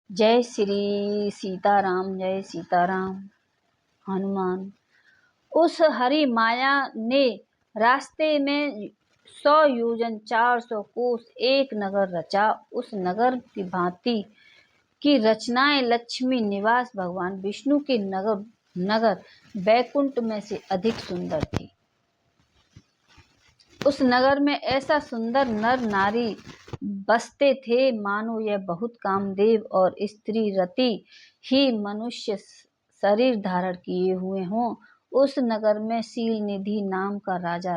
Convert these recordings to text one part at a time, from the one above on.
जय श्री सीताराम, जय सीताराम। हनुमान। उस हरि माया ने रास्ते में 100 योजन 400 कोस एक नगर रचा। उस नगर की भांति की रचनाएं लक्ष्मी निवास भगवान विष्णु के नगर बैकुंठ में से अधिक सुंदर थी। उस नगर में ऐसा सुंदर नर नारी बसते थे मानो यह बहुत कामदेव और स्त्री रति ही मनुष्य शरीर धारण किए हुए हों। उस नगर में शील निधि नाम का राजा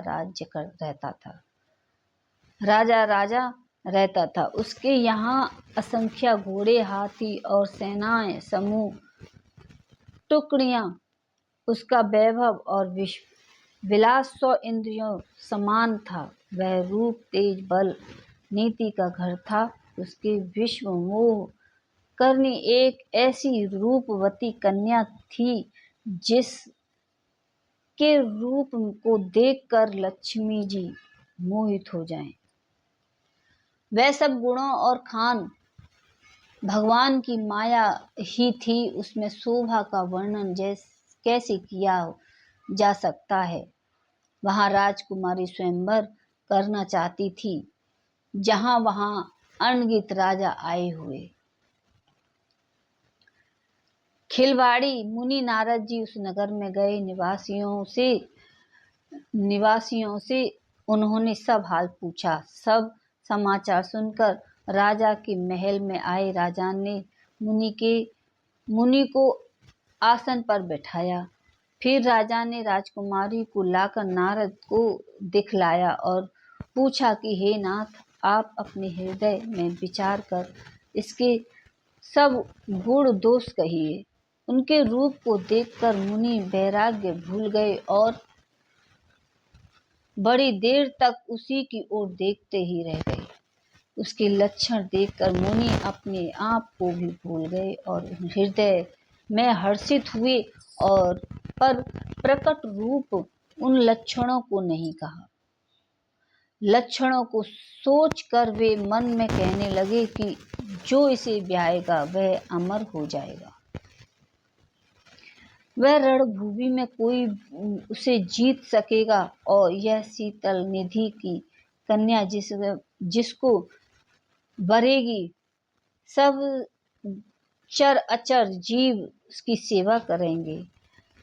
रहता था। उसके यहाँ असंख्य घोड़े, हाथी और सेनाएं समूह टुकड़ियां। उसका वैभव और विलास 100 इंद्रियों समान था। वह रूप, तेज, बल, नीति का घर था। उसके विश्व मोह करनी एक ऐसी रूपवती कन्या थी जिसके रूप को देखकर लक्ष्मी जी मोहित हो जाएं। वह सब गुणों और खान भगवान की माया ही थी। उसमें शोभा का वर्णन कैसे किया जा सकता है। वहां राजकुमारी स्वयंवर करना चाहती थी, जहां वहां अनगिनत राजा आए हुए। खिलवाड़ी मुनि नारद जी उस नगर में गए। निवासियों से उन्होंने सब हाल पूछा। सब समाचार सुनकर राजा के महल में आए। राजा ने मुनि को आसन पर बैठाया। फिर राजा ने राजकुमारी को लाकर नारद को दिखलाया और पूछा कि हे नाथ, आप अपने हृदय में विचार कर इसके सब गुण दोष कहिए। उनके रूप को देखकर मुनि वैराग्य भूल गए और बड़ी देर तक उसी की ओर देखते ही रह गए। उसके लक्षण देखकर मुनि अपने आप को भी भूल गए और हृदय में हर्षित हुए और पर प्रकट रूप उन लक्षणों को नहीं कहा। लक्षणों को सोचकर वे मन में कहने लगे कि जो इसे ब्याहेगा वह अमर हो जाएगा। वह रणभूमि में कोई उसे जीत सकेगा और यह शीतल निधि की कन्या जिसको वरेगी सब चर अचर जीव उसकी सेवा करेंगे।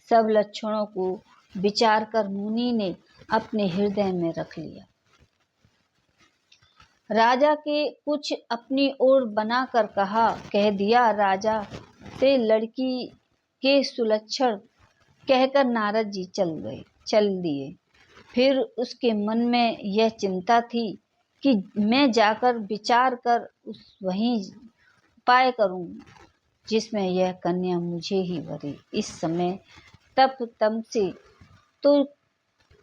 सब लक्षणों को विचार कर मुनि ने अपने हृदय में रख लिया। राजा के कुछ अपनी ओर बनाकर कह दिया। राजा से लड़की के सुलक्षण कहकर नारद जी चल दिए। फिर उसके मन में यह चिंता थी कि मैं जाकर विचार कर वही उपाय करूं जिसमें यह कन्या मुझे ही वरे। इस समय तप तम से तो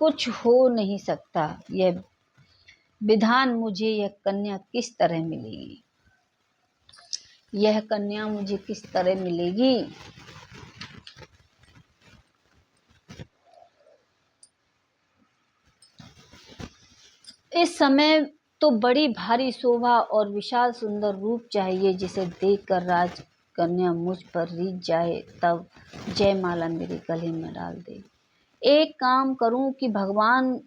कुछ हो नहीं सकता। यह विधान मुझे यह कन्या किस तरह मिलेगी। इस समय तो बड़ी भारी शोभा और विशाल सुंदर रूप चाहिए जिसे देखकर राजकन्या मुझ पर रीझ जाए, तब जयमाला मेरे गले में डाल दे। एक काम करूं कि भगवान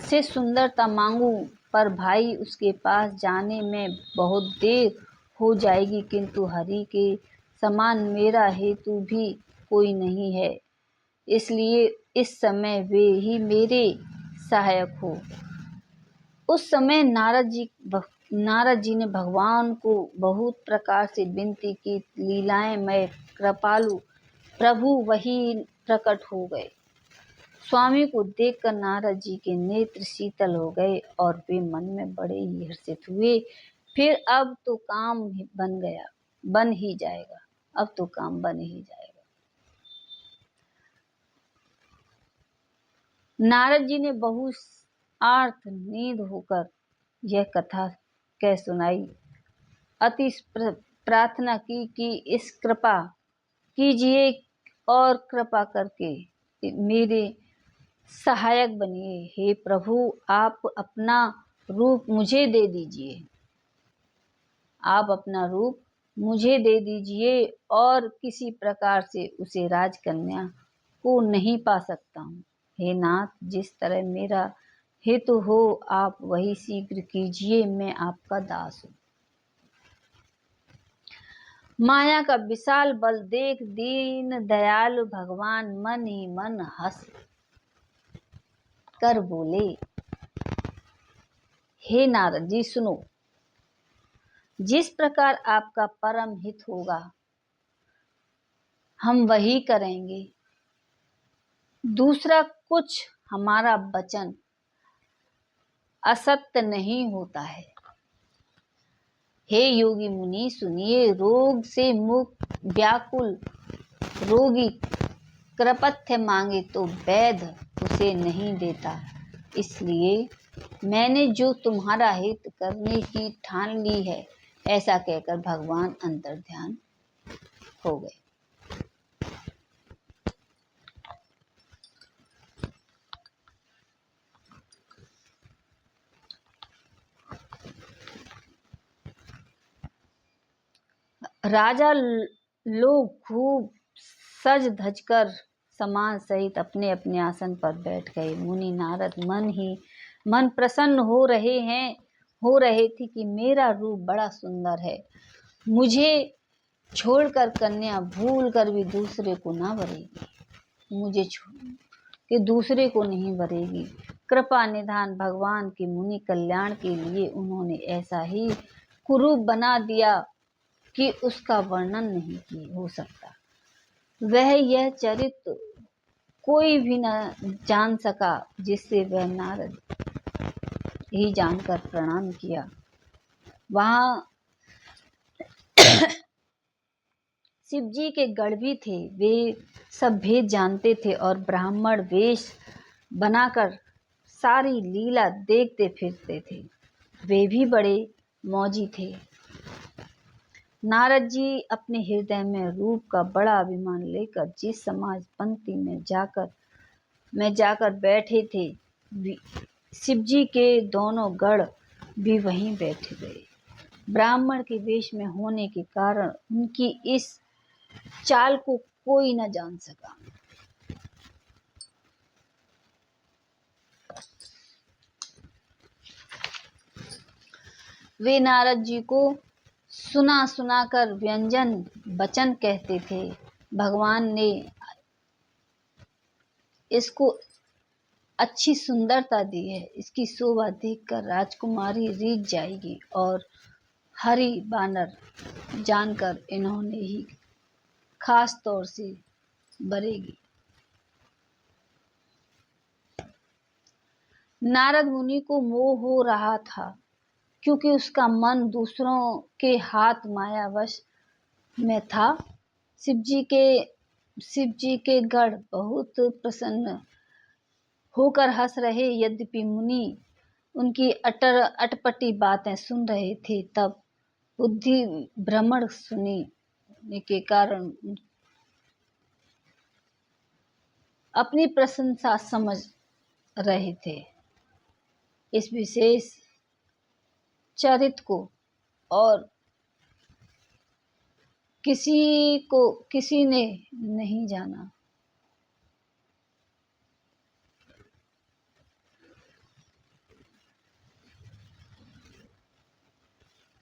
से सुंदरता मांगूं, पर भाई उसके पास जाने में बहुत देर हो जाएगी, किंतु हरि के समान मेरा हेतु भी कोई नहीं है, इसलिए इस समय वे ही मेरे सहायक हो। उस समय नारद जी ने भगवान को बहुत प्रकार से विनती की। लीलाएं मैं कृपालु प्रभु वही प्रकट हो गए। स्वामी को देखकर नारद जी के नेत्र शीतल हो गए और वे मन में बड़े ही हर्षित हुए। फिर अब तो काम बन ही जाएगा। नारद जी ने बहुत आर्तनाद होकर यह कथा कह सुनाई। अति प्रार्थना की कि इस कृपा कीजिए और कृपा करके मेरे सहायक बनिए। हे प्रभु, आप अपना रूप मुझे दे दीजिए। आप अपना रूप मुझे दे दीजिए और किसी प्रकार से उसे राजकन्या को नहीं पा सकता हूँ। हे नाथ, जिस तरह मेरा हेतु हो आप वही शीघ्र कीजिए, मैं आपका दास हूँ। माया का विशाल बल देख दीन दयालु भगवान मन ही मन हंस कर बोले, हे नारद जी सुनो, जिस प्रकार आपका परम हित होगा हम वही करेंगे। दूसरा कुछ हमारा वचन असत्य नहीं होता है। हे योगी मुनि सुनिए, रोग से मुक्त व्याकुल रोगी कृपथ्य मांगे तो वैद्य उसे नहीं देता। इसलिए मैंने जो तुम्हारा हित करने की ठान ली है, ऐसा कहकर भगवान अंतर्ध्यान हो गए। राजा लोग खूब सज धज कर समाज सहित अपने अपने आसन पर बैठ गए। मुनि नारद मन प्रसन्न हो रहे थे कि मेरा रूप बड़ा सुंदर है, मुझे छोड़कर कन्या भूल कर भी दूसरे को ना वरेगी, मुझे छोड़ के दूसरे को नहीं वरेगी। कृपा निधान भगवान के मुनि कल्याण के लिए उन्होंने ऐसा ही कुरूप बना दिया कि उसका वर्णन नहीं हो सकता। वह यह चरित्र कोई भी न जान सका, जिससे वह नारद ही जानकर प्रणाम किया। वहां शिव जी के गढ़ भी थे, वे सब भेद जानते थे और ब्राह्मण वेश बनाकर सारी लीला देखते फिरते थे। वे भी बड़े मौजी थे। नारद जी अपने हृदय में रूप का बड़ा अभिमान लेकर जिस समाज पंक्ति में जाकर बैठे थे, शिव जी के दोनों गढ़ भी वहीं बैठ गए। ब्राह्मण के वेश में होने के कारण उनकी इस चाल को कोई न जान सका। वे नारद जी को सुना कर व्यंजन वचन कहते थे। भगवान ने इसको अच्छी सुंदरता दी है, इसकी शोभा देखकर राजकुमारी रीझ जाएगी और हरि बानर जानकर इन्होंने ही खास तौर से बरेगी। नारद मुनि को मोह हो रहा था, क्योंकि उसका मन दूसरों के हाथ मायावश में था। शिव जी के गढ़ बहुत प्रसन्न होकर हंस रहे, यद्यपि मुनि उनकी अटपटी बातें सुन रहे थे। तब बुद्धि भ्रमण सुनने के कारण अपनी प्रशंसा समझ रहे थे। इस विशेष चरित्र को और किसी ने नहीं जाना।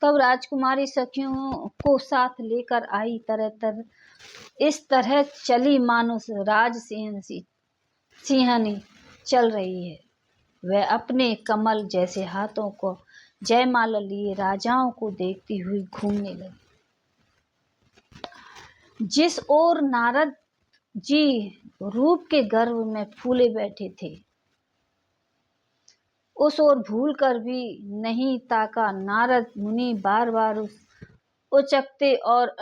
तब राजकुमारी सखियों को साथ लेकर आई, इस तरह चली मानो राज सिंहनी चल रही है। वह अपने कमल जैसे हाथों को जयमाला लिए राजाओं को देखती हुई घूमने लगी। जिस ओर नारद जी रूप के गर्व में फूले बैठे थे, उस ओर भूल कर भी नहीं ताका। नारद मुनि बार बार उचकते और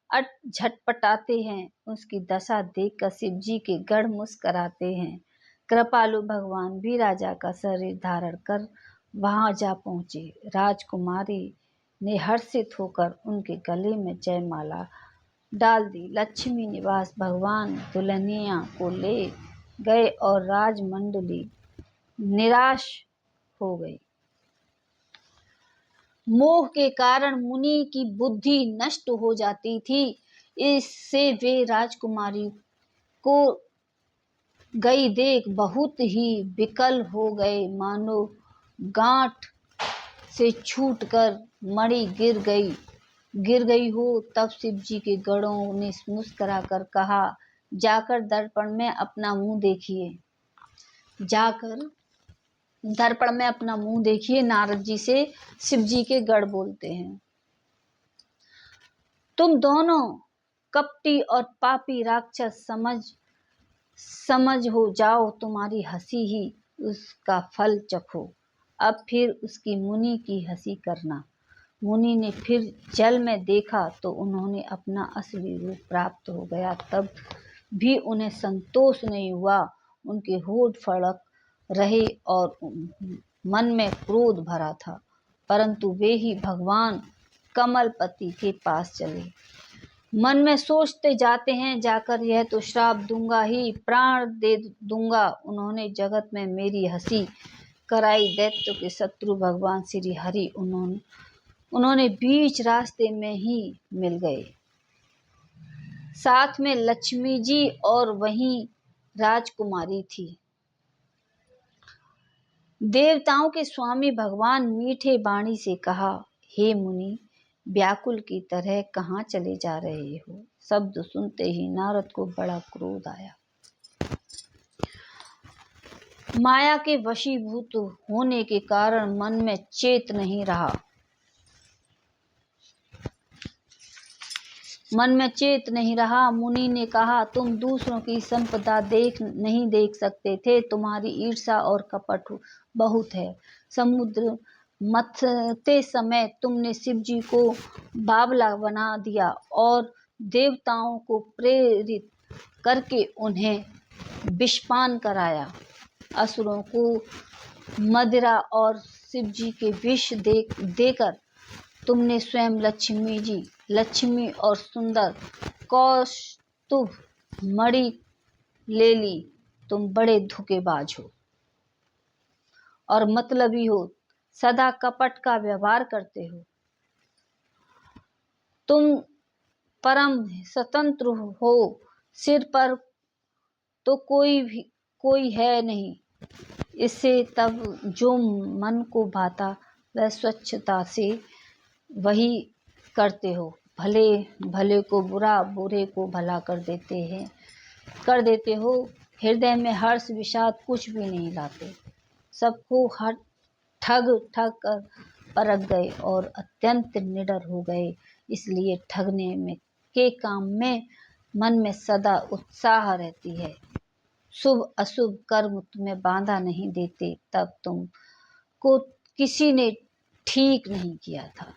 झटपटाते हैं। उसकी दशा देखकर शिव जी के गढ़ मुस्कराते हैं। कृपालु भगवान भी राजा का शरीर धारण कर वहां जा पहुंचे। राजकुमारी ने हर्षित होकर उनके गले में जयमाला डाल दी। लक्ष्मी निवास भगवान दुल्हनिया को ले गए और राजमंडली निराश हो गई। मोह के कारण मुनि की बुद्धि नष्ट हो जाती थी। इससे वे राजकुमारी को गई देख बहुत ही विकल हो गए, मानो गांठ से छूटकर मणि गिर गई हो। तब शिव जी के गणों ने मुस्कुरा कर कहा, जाकर दर्पण में अपना मुंह देखिए। जाकर दर्पण में अपना मुंह देखिए। नारद जी से शिव जी के गण बोलते हैं, तुम दोनों कपटी और पापी राक्षस समझ हो जाओ, तुम्हारी हंसी ही उसका फल चखो। अब फिर उसकी मुनि की हंसी करना। मुनि ने फिर जल में देखा तो उन्होंने अपना असली रूप प्राप्त हो गया। तब भी उन्हें संतोष नहीं हुआ। उनके होठ फड़क रहे और मन में क्रोध भरा था, परंतु वे ही भगवान कमलपति के पास चले। मन में सोचते जाते हैं, जाकर यह तो श्राप दूंगा ही, प्राण दे दूंगा। उन्होंने जगत में मेरी हंसी कराई। दैत्यों के शत्रु भगवान श्री हरि उन्होंने बीच रास्ते में ही मिल गए। साथ में लक्ष्मी जी और वहीं राजकुमारी थी। देवताओं के स्वामी भगवान मीठे वाणी से कहा, हे मुनि, व्याकुल की तरह कहाँ चले जा रहे हो? शब्द सुनते ही नारद को बड़ा क्रोध आया। माया के वशीभूत होने के कारण मन में चेत नहीं रहा। मुनि ने कहा, तुम दूसरों की संपदा नहीं देख सकते थे, तुम्हारी ईर्ष्या और कपट बहुत है। समुद्र मथते समय तुमने शिव जी को बावला बना दिया और देवताओं को प्रेरित करके उन्हें विषपान कराया। असुरों को मदिरा और शिव जी के विष देकर तुमने स्वयं लक्ष्मी और सुंदर कौस्तुभ मणि ले ली। तुम बड़े धोखेबाज हो और मतलबी हो, सदा कपट का व्यवहार करते हो। तुम परम स्वतंत्र हो, सिर पर तो कोई है नहीं। इससे तब जो मन को भाता वह स्वच्छता से वही करते हो। भले को बुरा, बुरे को भला कर देते हो। हृदय में हर्ष विषाद कुछ भी नहीं लाते। सबको ठग कर परख गए और अत्यंत निडर हो गए। इसलिए ठगने में के काम में मन में सदा उत्साह रहती है। शुभ अशुभ कर्म तुम्हें बांधा नहीं देते। तब तुमको किसी ने ठीक नहीं किया था।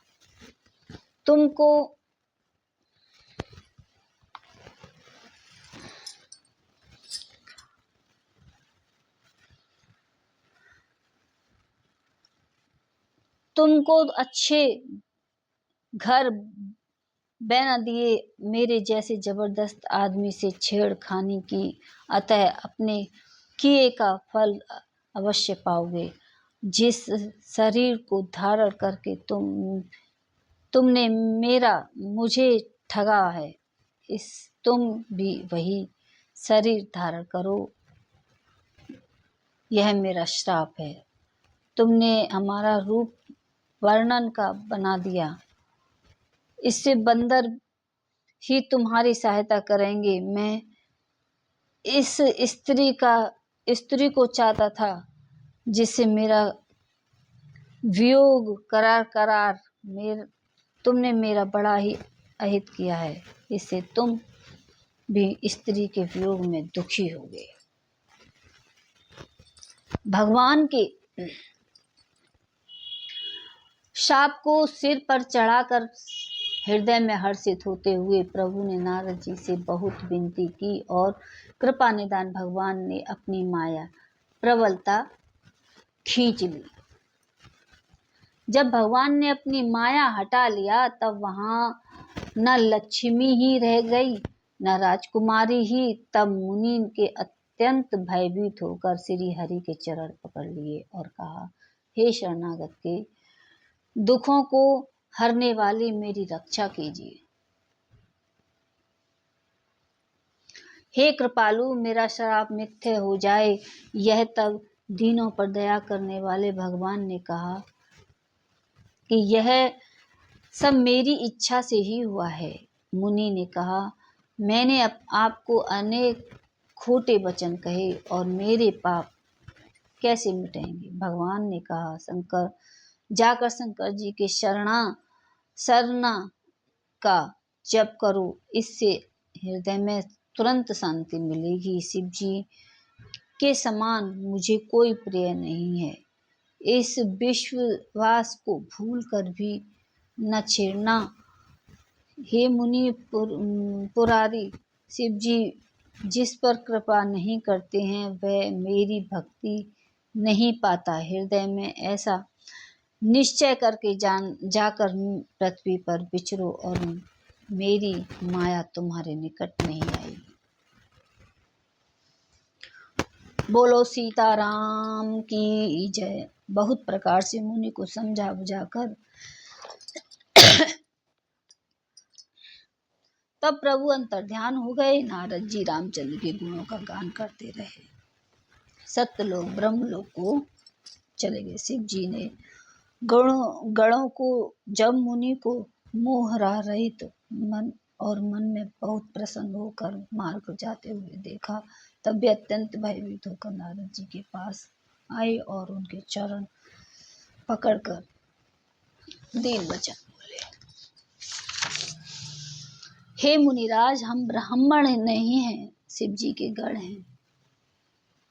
तुमको अच्छे घर बना दिए, मेरे जैसे जबरदस्त आदमी से छेड़खानी की, अतः अपने किए का फल अवश्य पाओगे। जिस शरीर को धारण करके तुमने मुझे ठगा है, तुम भी वही शरीर धारण करो। यह मेरा श्राप है। तुमने हमारा रूप वर्णन का बना दिया, इससे बंदर ही तुम्हारी सहायता करेंगे। मैं इस स्त्री को चाहता था जिससे मेरा वियोग करार तुमने मेरा बड़ा ही अहित किया है। इससे तुम भी स्त्री के वियोग में दुखी होगे। भगवान के शाप को सिर पर चढ़ाकर हृदय में हर्षित होते हुए प्रभु ने नारद जी से बहुत विनती की और कृपा निदान भगवान ने अपनी माया प्रबलता खींच ली। जब भगवान ने अपनी माया हटा लिया तब वहां न लक्ष्मी ही रह गई न राजकुमारी ही। तब मुनि के अत्यंत भयभीत होकर श्री हरि के चरण पकड़ लिए और कहा, हे शरणागत के दुखों को हरने वाली मेरी रक्षा कीजिए। हे कृपालु, मेरा श्राप मिथ्य हो जाए। यह तब दीनों पर दया करने वाले भगवान ने कहा कि यह सब मेरी इच्छा से ही हुआ है। मुनि ने कहा, मैंने आपको अनेक खोटे वचन कहे और मेरे पाप कैसे मिटेंगे? भगवान ने कहा, जाकर शंकर जी के शरणा का जप करो, इससे हृदय में तुरंत शांति मिलेगी। शिव जी के समान मुझे कोई प्रिय नहीं है। इस विश्वास को भूल कर भी न छेड़ना। हे मुनि पुरारी, शिव जी जिस पर कृपा नहीं करते हैं वह मेरी भक्ति नहीं पाता। हृदय में ऐसा निश्चय करके जाकर पृथ्वी पर विचरो और मेरी माया तुम्हारे निकट नहीं आएगी। बोलो सीताराम की जय। बहुत प्रकार से मुनि को समझा बुझाकर तब प्रभु अंतर्ध्यान हो गए। नारद जी रामचंद्र के गुणों का गान करते रहे। सत्यलोक ब्रह्मलोक को चले गए। शिव जी ने गणों को जब मुनि को मोहरा रहित मन में बहुत प्रसन्न होकर मार्ग जाते हुए देखा, तब भी अत्यंत भयभीत होकर नारद जी के पास आए और उनके चरण पकड़कर दीन वचन बोले, हे मुनिराज, हम ब्राह्मण नहीं हैं, शिव जी के गण हैं।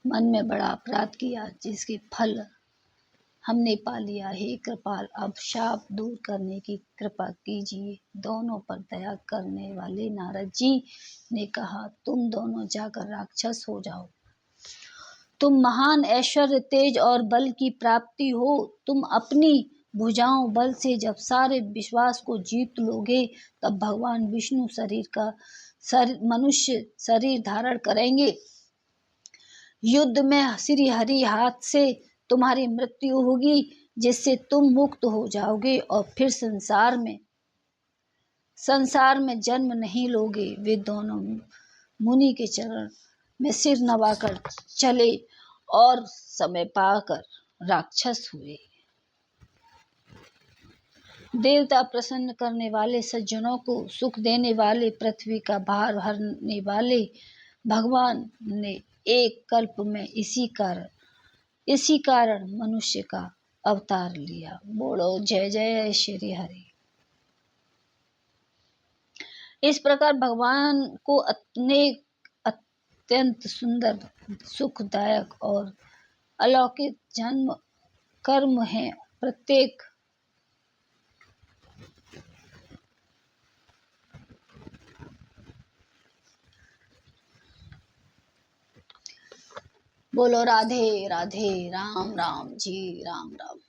मन में बड़ा अपराध किया जिसके फल हमने पा लिया। हे कृपाल, अब शाप दूर करने की कृपा कीजिए। दोनों पर दया करने वाले नारद जी ने कहा, तुम दोनों जाकर राक्षस हो जाओ। तुम महान ऐश्वर्य, तेज और बल की प्राप्ति हो। तुम अपनी भुजाओं बल से जब सारे विश्वास को जीत लोगे, तब भगवान विष्णु मनुष्य शरीर धारण करेंगे। युद्ध में श्री हरि हाथ से तुम्हारी मृत्यु होगी, जिससे तुम मुक्त हो जाओगे और फिर संसार में जन्म नहीं लोगे। वे दोनों मुनि के चरण में सिर नवाकर चले और समय पाकर राक्षस हुए। देवता प्रसन्न करने वाले, सज्जनों को सुख देने वाले, पृथ्वी का भार हरने वाले भगवान ने एक कल्प में इसी कारण मनुष्य का अवतार लिया। बोलो जय जय श्री हरि। इस प्रकार भगवान को अत्यंत सुंदर, सुखदायक और अलौकिक जन्म कर्म है। प्रत्येक बोलो राधे राधे, राम राम जी, राम राम।